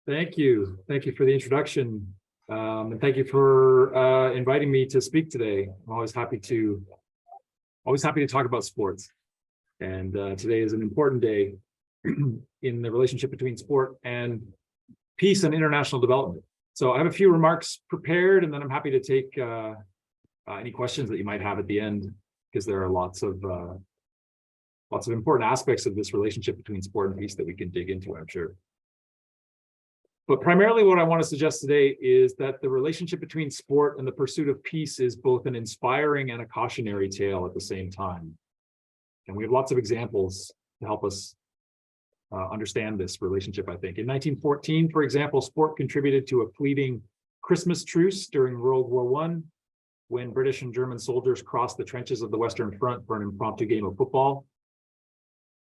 Thank you. Thank you for the introduction. And thank you for inviting me to speak today. I'm always happy to talk about sports. And today is an important day in the relationship between sport and peace and international development. So I have a few remarks prepared, and then I'm happy to take any questions that you might have at the end, because there are lots of important aspects of this relationship between sport and peace that we can dig into, I'm sure. But primarily what I want to suggest today is that the relationship between sport and the pursuit of peace is both an inspiring and a cautionary tale at the same time. And we have lots of examples to help us understand this relationship, I think. In 1914, for example, sport contributed to a fleeting Christmas truce during World War I, when British and German soldiers crossed the trenches of the Western Front for an impromptu game of football.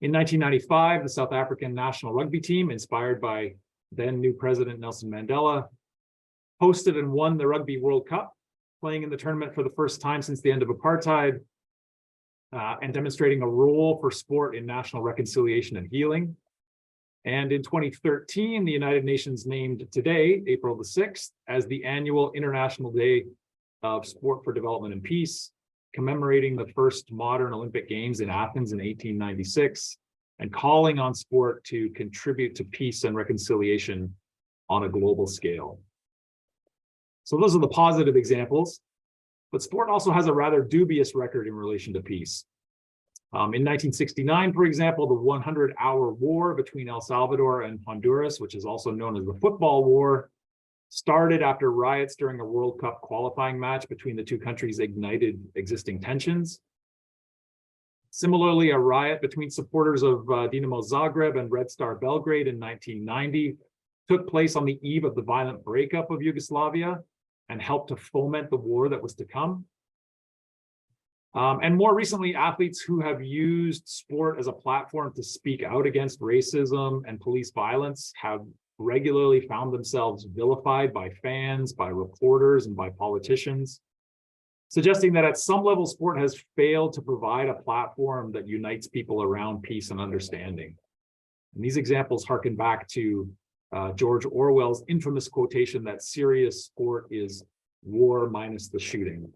In 1995, the South African national rugby team, inspired by then new President Nelson Mandela, hosted and won the Rugby World Cup, playing in the tournament for the first time since the end of apartheid, and demonstrating a role for sport in national reconciliation and healing. And in 2013, the United Nations named today, April the 6th, as the annual International Day of Sport for Development and Peace, commemorating the first modern Olympic Games in Athens in 1896, and calling on sport to contribute to peace and reconciliation on a global scale. So those are the positive examples, but sport also has a rather dubious record in relation to peace. In 1969, for example, the 100-hour war between El Salvador and Honduras, which is also known as the Football War, started after riots during a World Cup qualifying match between the two countries ignited existing tensions. Similarly, a riot between supporters of Dinamo Zagreb and Red Star Belgrade in 1990 took place on the eve of the violent breakup of Yugoslavia and helped to foment the war that was to come. And more recently, athletes who have used sport as a platform to speak out against racism and police violence have regularly found themselves vilified by fans, by reporters, and by politicians, suggesting that at some level, sport has failed to provide a platform that unites people around peace and understanding. And these examples harken back to George Orwell's infamous quotation that serious sport is war minus the shooting.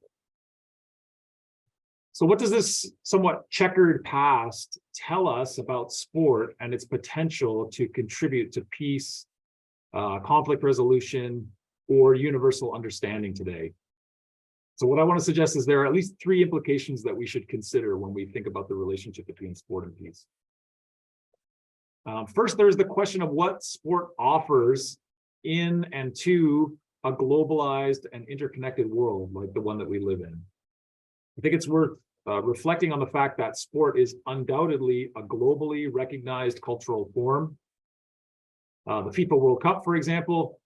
So what does this somewhat checkered past tell us about sport and its potential to contribute to peace, conflict resolution, or universal understanding today? So what I want to suggest is there are at least three implications that we should consider when we think about the relationship between sport and peace. First, there's the question of what sport offers in and to a globalized and interconnected world like the one that we live in. I think it's worth reflecting on the fact that sport is undoubtedly a globally recognized cultural form. The FIFA World Cup, for example,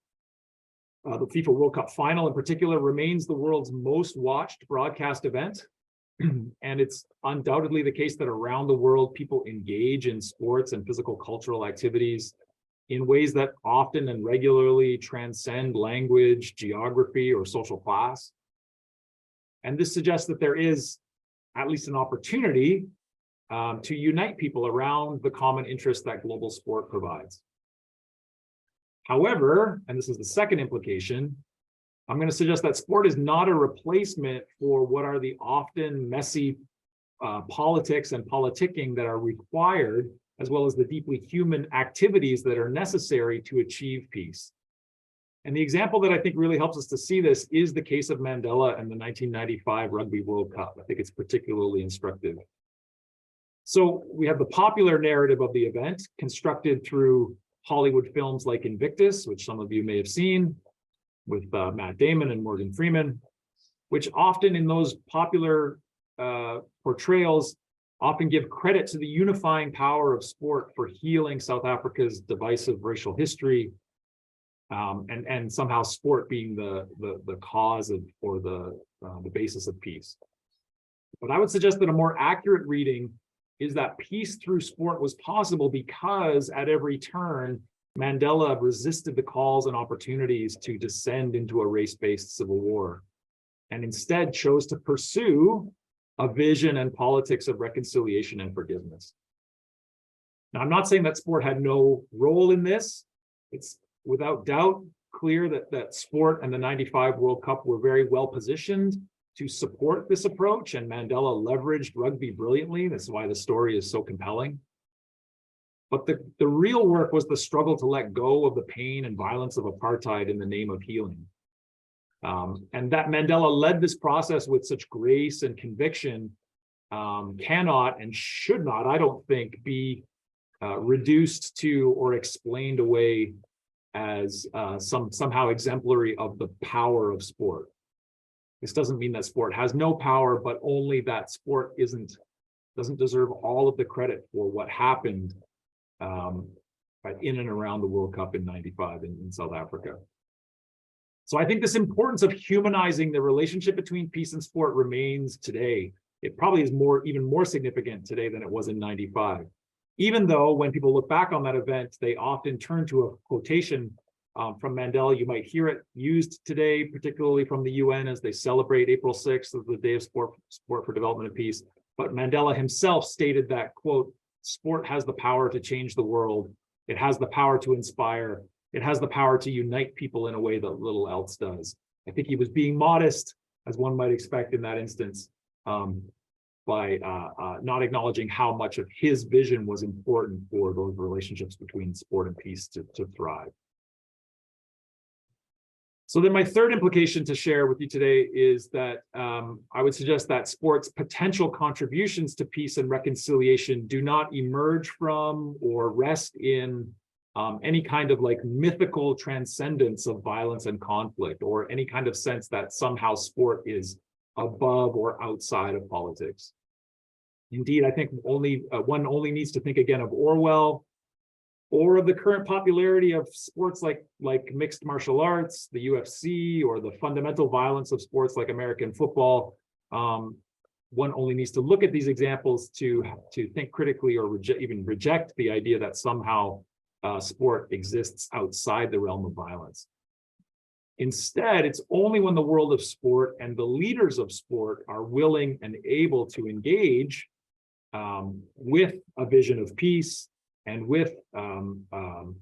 the FIFA World Cup final in particular remains the world's most watched broadcast event. And it's undoubtedly the case that around the world, people engage in sports and physical cultural activities in ways that often and regularly transcend language, geography, or social class. And this suggests that there is at least an opportunity to unite people around the common interest that global sport provides. However, and this is the second implication, I'm going to suggest that sport is not a replacement for what are the often messy politics and politicking that are required, as well as the deeply human activities that are necessary to achieve peace. And the example that I think really helps us to see this is the case of Mandela and the 1995 Rugby World Cup. I think it's particularly instructive. So we have the popular narrative of the event constructed through Hollywood films like Invictus, which some of you may have seen, with Matt Damon and Morgan Freeman, which often in those popular portrayals often give credit to the unifying power of sport for healing South Africa's divisive racial history, and somehow sport being the cause of or the basis of peace. But I would suggest that a more accurate reading is that peace through sport was possible because at every turn, Mandela resisted the calls and opportunities to descend into a race-based civil war, and instead chose to pursue a vision and politics of reconciliation and forgiveness. Now, I'm not saying that sport had no role in this. It's without doubt clear that sport and the '95 World Cup were very well positioned to support this approach, and Mandela leveraged rugby brilliantly. That's why the story is so compelling. But the real work was the struggle to let go of the pain and violence of apartheid in the name of healing. And that Mandela led this process with such grace and conviction cannot and should not, I don't think, be reduced to or explained away as somehow exemplary of the power of sport. This doesn't mean that sport has no power, but only that sport doesn't deserve all of the credit for what happened in and around the World Cup in '95 in South Africa. So I think this importance of humanizing the relationship between peace and sport remains today. It probably is even more significant today than it was in '95. Even though when people look back on that event, they often turn to a quotation from Mandela. You might hear it used today, particularly from the UN as they celebrate April 6th as the Day of Sport for Development and Peace. But Mandela himself stated that, quote, "Sport has the power to change the world. It has the power to inspire. It has the power to unite people in a way that little else does." I think he was being modest, as one might expect in that instance, by not acknowledging how much of his vision was important for those relationships between sport and peace to thrive. So then my third implication to share with you today is that I would suggest that sport's potential contributions to peace and reconciliation do not emerge from or rest in any kind of like mythical transcendence of violence and conflict, or any kind of sense that somehow sport is above or outside of politics. Indeed, I think one only needs to think again of Orwell, or of the current popularity of sports like mixed martial arts, the UFC, or the fundamental violence of sports like American football. One only needs to look at these examples to think critically or even reject the idea that somehow sport exists outside the realm of violence. Instead, it's only when the world of sport and the leaders of sport are willing and able to engage with a vision of peace and with the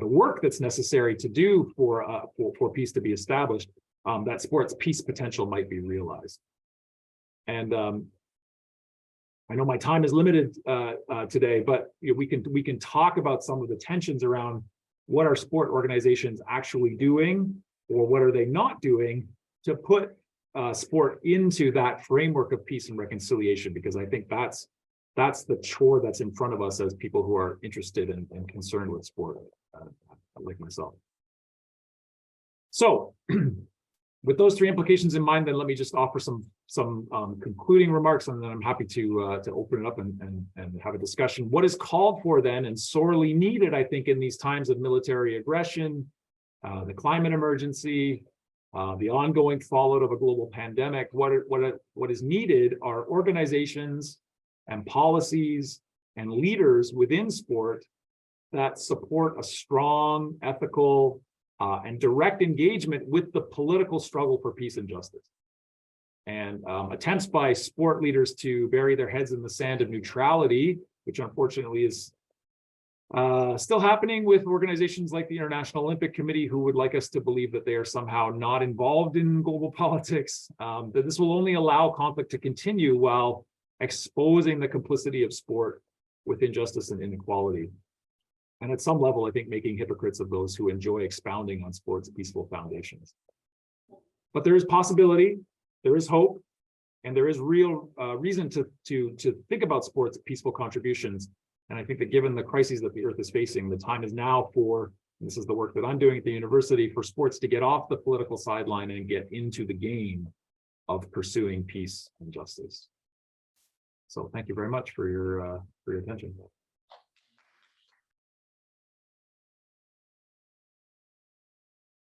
work that's necessary to do for peace to be established, that sport's peace potential might be realized. And I know my time is limited today, but we can talk about some of the tensions around what are sport organizations actually doing, or what are they not doing to put sport into that framework of peace and reconciliation, because I think that's the chore that's in front of us as people who are interested and concerned with sport, like myself. So with those three implications in mind, then let me just offer some concluding remarks, and then I'm happy to open it up and have a discussion. What is called for then, and sorely needed, I think, in these times of military aggression, the climate emergency, the ongoing fallout of a global pandemic, what is needed are organizations and policies and leaders within sport that support a strong, ethical, and direct engagement with the political struggle for peace and justice. And attempts by sport leaders to bury their heads in the sand of neutrality, which unfortunately is still happening with organizations like the International Olympic Committee, who would like us to believe that they are somehow not involved in global politics, that this will only allow conflict to continue while exposing the complicity of sport with injustice and inequality. And at some level, I think making hypocrites of those who enjoy expounding on sport's peaceful foundations. But there is possibility, there is hope, and there is real reason to think about sport's peaceful contributions. And I think that given the crises that the Earth is facing, the time is now for, and this is the work that I'm doing at the university, for sports to get off the political sideline and get into the game of pursuing peace and justice. So thank you very much for your attention.